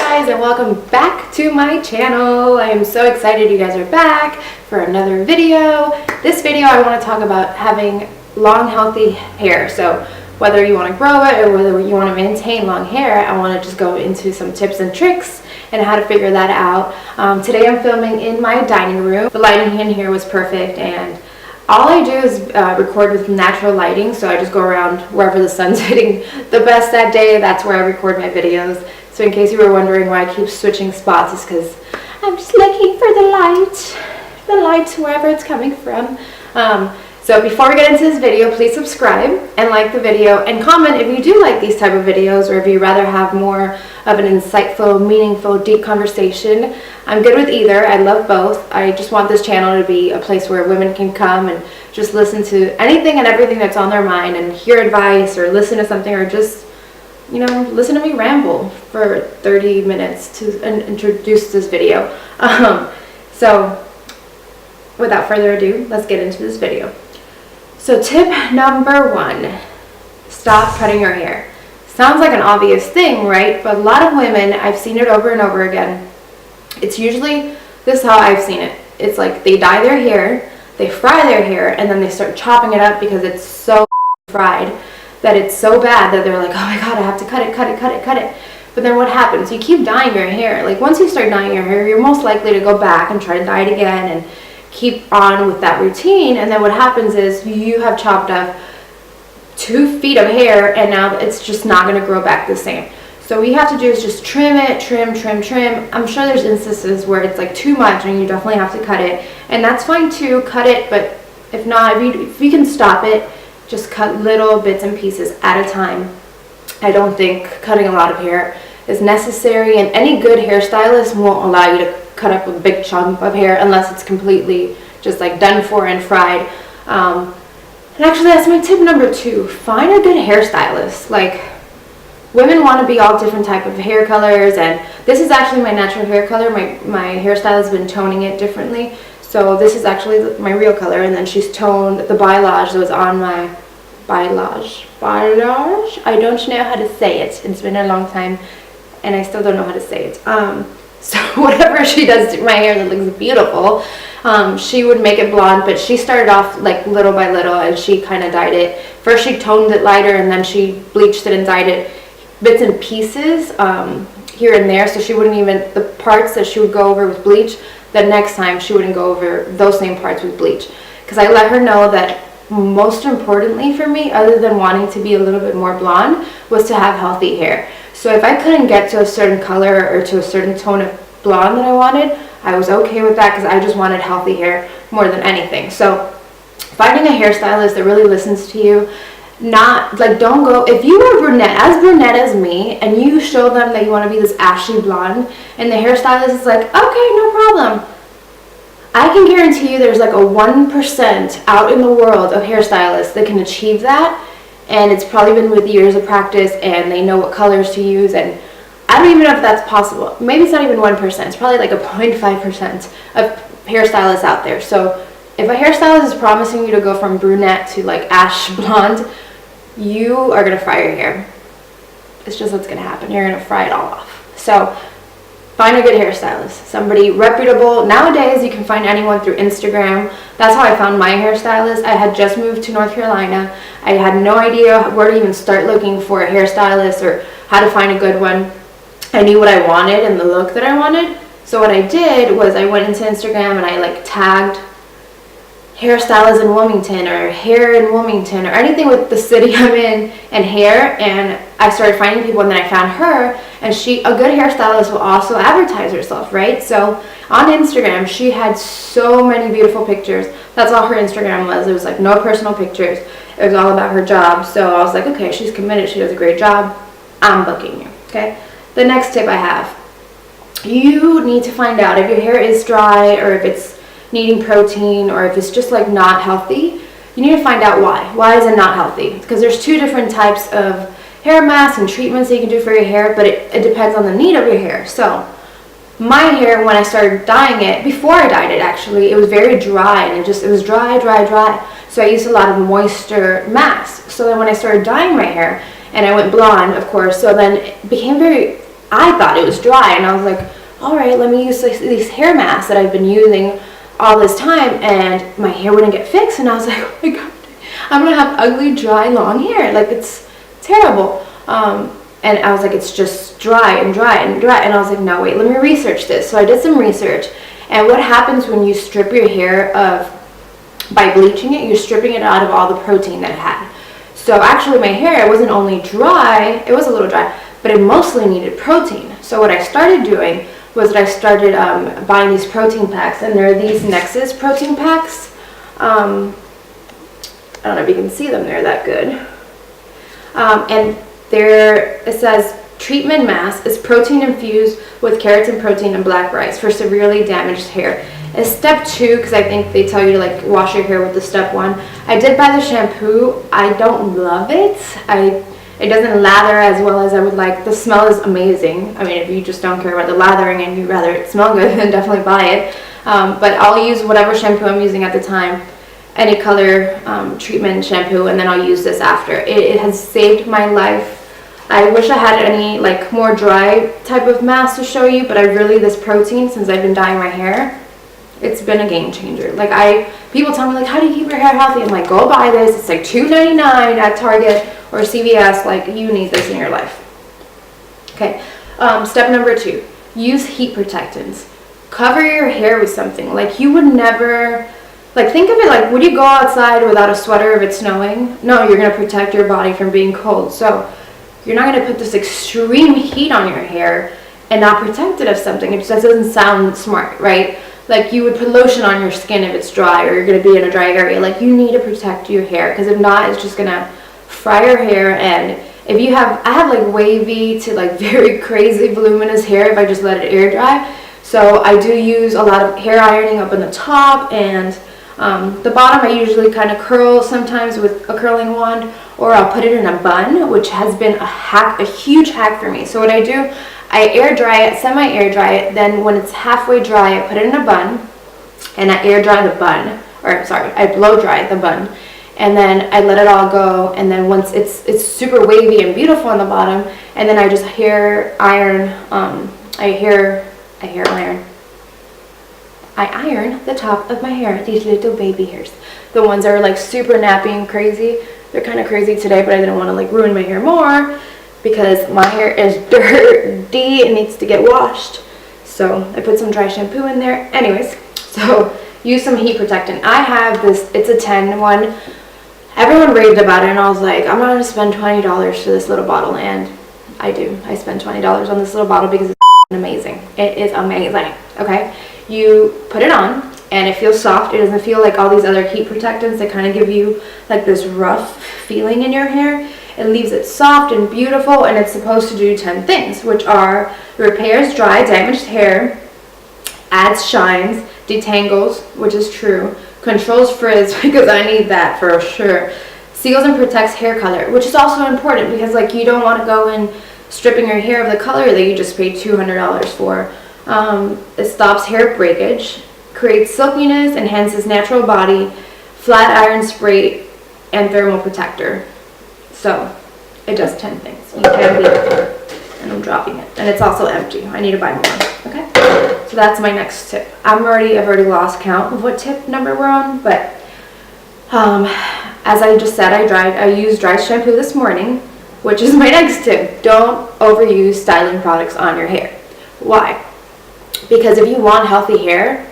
guys, and welcome back to my channel. I am so excited you guys are back for another video. This video I want to talk about having long healthy hair. So whether you want to grow it or whether you want to maintain long hair, I want to just go into some tips and tricks and how to figure that out. Today I'm filming in my dining room. The lighting in here was perfect, and all I do is record with natural lighting, so I just go around wherever the sun's hitting the best that day. That's where I record my videos. So in case you were wondering why I keep switching spots, it's because I'm just looking for the light wherever it's coming from. So before we get into this video, please subscribe and like the video and comment if you do like these type of videos, or if you'd rather have more of an insightful, meaningful, deep conversation. I'm good with either. I love both. I just want this channel to be a place where women can come and just listen to anything and everything that's on their mind and hear advice or listen to something, or just, you know, listen to me ramble for 30 minutes to introduce this video. So without further ado, let's get into this video. So tip number 1, stop cutting your hair. Sounds like an obvious thing, right? But a lot of women, I've seen it over and over again. It's usually, this is how I've seen it. It's like they dye their hair, they fry their hair, and then they start chopping it up because it's so fried that it's so bad that they're like, oh my god, I have to cut it. But then what happens? You keep dyeing your hair. Like once you start dyeing your hair, you're most likely to go back and try to dye it again and keep on with that routine. And then what happens is you have chopped up 2 feet of hair, and now it's just not going to grow back the same. So what you have to do is just trim it, trim. I'm sure there's instances where it's like too much and you definitely have to cut it, and that's fine too. Cut it, but if not, if you can stop it, just cut little bits and pieces at a time. I don't think cutting a lot of hair is necessary, and any good hairstylist won't allow you to cut up a big chunk of hair unless it's completely just like done for and fried. And actually that's my tip number 2. Find a good hairstylist. Like, women want to be all different type of hair colors, and this is actually my natural hair color. My hairstylist has been toning it differently. So this is actually my real color, and then she's toned the balayage that was on my balayage. I don't know how to say it. It's been a long time, and I still don't know how to say it. So whatever she does to my hair that looks beautiful, she would make it blonde, but she started off like little by little, and she kind of dyed it. First she toned it lighter, and then she bleached it and dyed it bits and pieces here and there, so she wouldn't even, the parts that she would go over with bleach, the next time she wouldn't go over those same parts with bleach, because I let her know that most importantly for me, other than wanting to be a little bit more blonde, was to have healthy hair. So if I couldn't get to a certain color or to a certain tone of blonde that I wanted, I was okay with that, because I just wanted healthy hair more than anything. So finding a hairstylist that really listens to you, not like, don't go, if you are brunette as me, and you show them that you want to be this ashy blonde, and the hairstylist is like, okay, no problem, I can guarantee you there's like a 1% out in the world of hairstylists that can achieve that, and it's probably been with years of practice, and they know what colors to use. And I don't even know if that's possible. Maybe it's not even 1%. It's probably like a 0.5% of hairstylists out there. So if a hairstylist is promising you to go from brunette to like ash blonde, you are going to fry your hair. It's just what's going to happen. You're going to fry it all off. So find a good hairstylist, somebody reputable. Nowadays, you can find anyone through Instagram. That's how I found my hairstylist. I had just moved to North Carolina. I had no idea where to even start looking for a hairstylist or how to find a good one. I knew what I wanted and the look that I wanted. So what I did was I went into Instagram and I like tagged hairstylist in Wilmington or hair in Wilmington or anything with the city I'm in and hair, and I started finding people, and then I found her, and a good hairstylist will also advertise herself, right? So on Instagram, she had so many beautiful pictures. That's all her Instagram was. It was like no personal pictures. It was all about her job. So I was like, okay, she's committed, she does a great job, I'm booking you, okay? The next tip I have, you need to find out if your hair is dry, or if it's needing protein, or if it's just like not healthy. You need to find out why. Why is it not healthy? Because there's 2 different types of hair masks and treatments that you can do for your hair, but it depends on the need of your hair. So my hair, when I started dyeing it, before I dyed it actually, it was very dry, and it was dry. So I used a lot of moisture masks. So then when I started dyeing my hair, and I went blonde, of course, so then it became very I thought it was dry, and I was like, all right, let me use these hair masks that I've been using all this time, and my hair wouldn't get fixed. And I was like, oh my god, I'm gonna have ugly, dry, long hair. Like, it's terrible. And I was like, it's just dry and dry and dry. And I was like, no, wait, let me research this. So I did some research. And what happens when you strip your hair by bleaching it, you're stripping it out of all the protein that it had. So actually my hair, it wasn't only dry, it was a little dry, but it mostly needed protein. So what I started doing was that I started buying these protein packs, and there are these Nexus protein packs. I don't know if you can see them, they're that good. And it says treatment mask is protein infused with keratin protein and black rice for severely damaged hair. It's step 2, because I think they tell you to like wash your hair with the step 1. I did buy the shampoo. I don't love it. It doesn't lather as well as I would like. The smell is amazing. I mean, if you just don't care about the lathering and you'd rather it smell good, then definitely buy it. But I'll use whatever shampoo I'm using at the time, any color treatment shampoo, and then I'll use this after. It has saved my life. I wish I had any like more dry type of mask to show you, but this protein, since I've been dyeing my hair, it's been a game changer. Like, people tell me like, how do you keep your hair healthy? I'm like, go buy this. It's like $2.99 at Target or CVS. Like, you need this in your life. Okay. Step number 2, use heat protectants. Cover your hair with something. Like, you would never, like, think of it like, would you go outside without a sweater if it's snowing? No, you're going to protect your body from being cold. So you're not going to put this extreme heat on your hair and not protect it of something. It just doesn't sound smart, right? Like, you would put lotion on your skin if it's dry, or you're going to be in a dry area. Like, you need to protect your hair, because if not, it's just going to fry your hair. And if you have, I have like wavy to like very crazy voluminous hair if I just let it air dry. So I do use a lot of hair ironing up in the top, and the bottom I usually kind of curl sometimes with a curling wand, or I'll put it in a bun, which has been a huge hack for me. So what I do, I air dry it, semi-air dry it, then when it's halfway dry, I put it in a bun, and I air dry the bun, I blow dry the bun, and then I let it all go, and then once it's super wavy and beautiful on the bottom, and then I just hair iron, I iron the top of my hair, these little baby hairs. The ones that are like super nappy and crazy. They're kind of crazy today, but I didn't want to like ruin my hair more, because my hair is dirty. It needs to get washed. So I put some dry shampoo in there. Anyways, so use some heat protectant. I have this, it's a 10 one. Everyone raved about it, and I was like, I'm not going to spend $20 for this little bottle. And I do. I spend $20 on this little bottle because it's amazing. It is amazing. Okay? You put it on, and it feels soft. It doesn't feel like all these other heat protectants that kind of give you like this rough feeling in your hair. It leaves it soft and beautiful, and it's supposed to do 10 things, which are repairs dry, damaged hair, adds shines, detangles, which is true, controls frizz, because I need that for sure, seals and protects hair color, which is also important, because like, you don't want to go in stripping your hair of the color that you just paid $200 for. It stops hair breakage, creates silkiness, enhances natural body, flat iron spray, and thermal protector. So it does 10 things. You can't beat it. And I'm dropping it. And it's also empty. I need to buy more. Okay? So that's my next tip. I've already lost count of what tip number we're on, but as I just said, I used dry shampoo this morning, which is my next tip. Don't overuse styling products on your hair. Why? Because if you want healthy hair,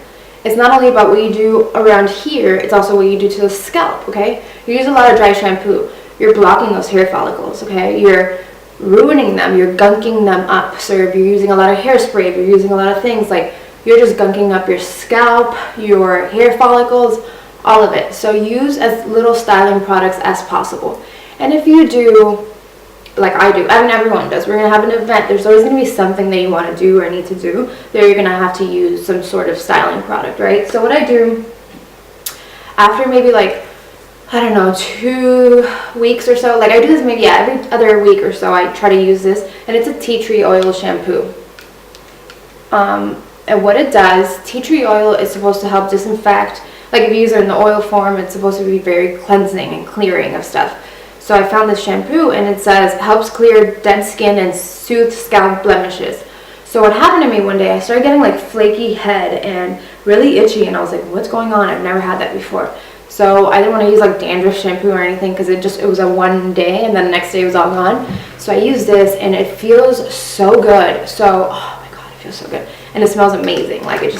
it's not only about what you do around here, it's also what you do to the scalp, okay? You use a lot of dry shampoo, you're blocking those hair follicles, okay? You're ruining them, you're gunking them up. So if you're using a lot of hairspray, if you're using a lot of things, like, you're just gunking up your scalp, your hair follicles, all of it. So use as little styling products as possible. And if you do, like I do, I mean everyone does, we're going to have an event, there's always going to be something that you want to do or need to do, that you're going to have to use some sort of styling product, right? So what I do, after maybe like, I don't know, 2 weeks or so, like I do this maybe every other week or so, I try to use this, and it's a tea tree oil shampoo. And what it does, tea tree oil is supposed to help disinfect, like if you use it in the oil form, it's supposed to be very cleansing and clearing of stuff. So I found this shampoo and it says helps clear dead skin and soothe scalp blemishes. So what happened to me one day, I started getting like flaky head and really itchy, and I was like, what's going on? I've never had that before. So I didn't want to use like dandruff shampoo or anything because it was a one day and then the next day it was all gone. So I used this and it feels so good. So, oh my God, it feels so good. And it smells amazing. Like it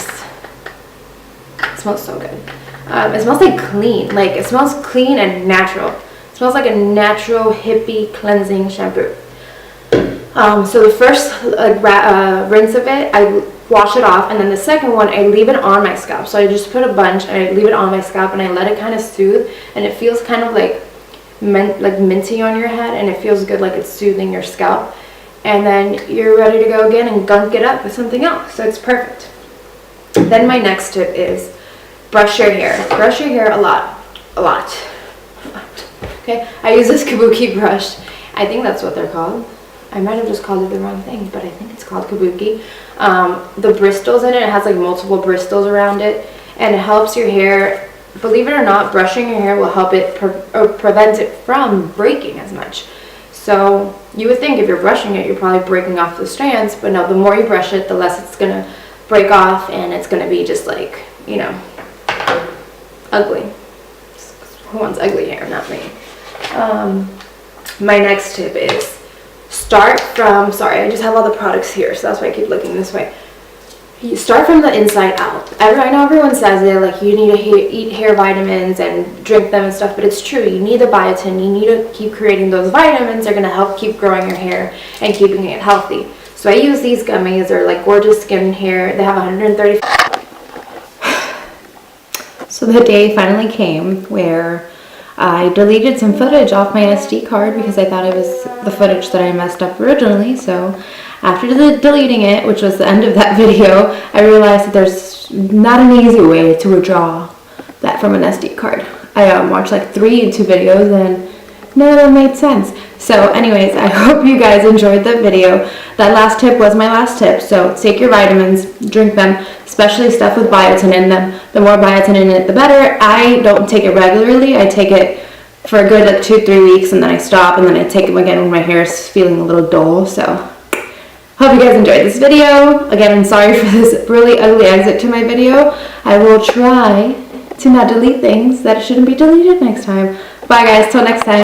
smells so good. It smells like clean. Like it smells clean and natural. It smells like a natural hippie cleansing shampoo. So the first rinse of it, I wash it off, and then the second one, I leave it on my scalp. So I just put a bunch and I leave it on my scalp and I let it kind of soothe, and it feels kind of like minty on your head, and it feels good, like it's soothing your scalp. And then you're ready to go again and gunk it up with something else. So it's perfect. Then my next tip is brush your hair. Brush your hair a lot. Okay, I use this Kabuki brush. I think that's what they're called. I might have just called it the wrong thing, but I think it's called Kabuki. The bristles in it has like multiple bristles around it, and it helps your hair. Believe it or not, brushing your hair will help it prevent it from breaking as much. So you would think if you're brushing it, you're probably breaking off the strands, but no, the more you brush it, the less it's gonna break off, and it's gonna be just like, you know, ugly. Who wants ugly hair? Not me. My next tip is start from, sorry, I just have all the products here, so that's why I keep looking this way. You start from the inside out. I know everyone says it, like you need to eat hair vitamins and drink them and stuff, but it's true. You need the biotin. You need to keep creating those vitamins. They're going to help keep growing your hair and keeping it healthy. So I use these gummies. They're like Gorgeous Skin Hair. They have 130. So the day finally came where I deleted some footage off my SD card because I thought it was the footage that I messed up originally. So after deleting it, which was the end of that video, I realized that there's not an easy way to withdraw that from an SD card. I watched like 3 YouTube videos and none of them made sense. So anyways, I hope you guys enjoyed that video. That last tip was my last tip. So take your vitamins, drink them, especially stuff with biotin in them. The more biotin in it, the better. I don't take it regularly. I take it for a good like 2-3 weeks and then I stop, and then I take them again when my hair is feeling a little dull. So hope you guys enjoyed this video. Again, I'm sorry for this really ugly exit to my video. I will try to not delete things that shouldn't be deleted next time. Bye guys, till next time.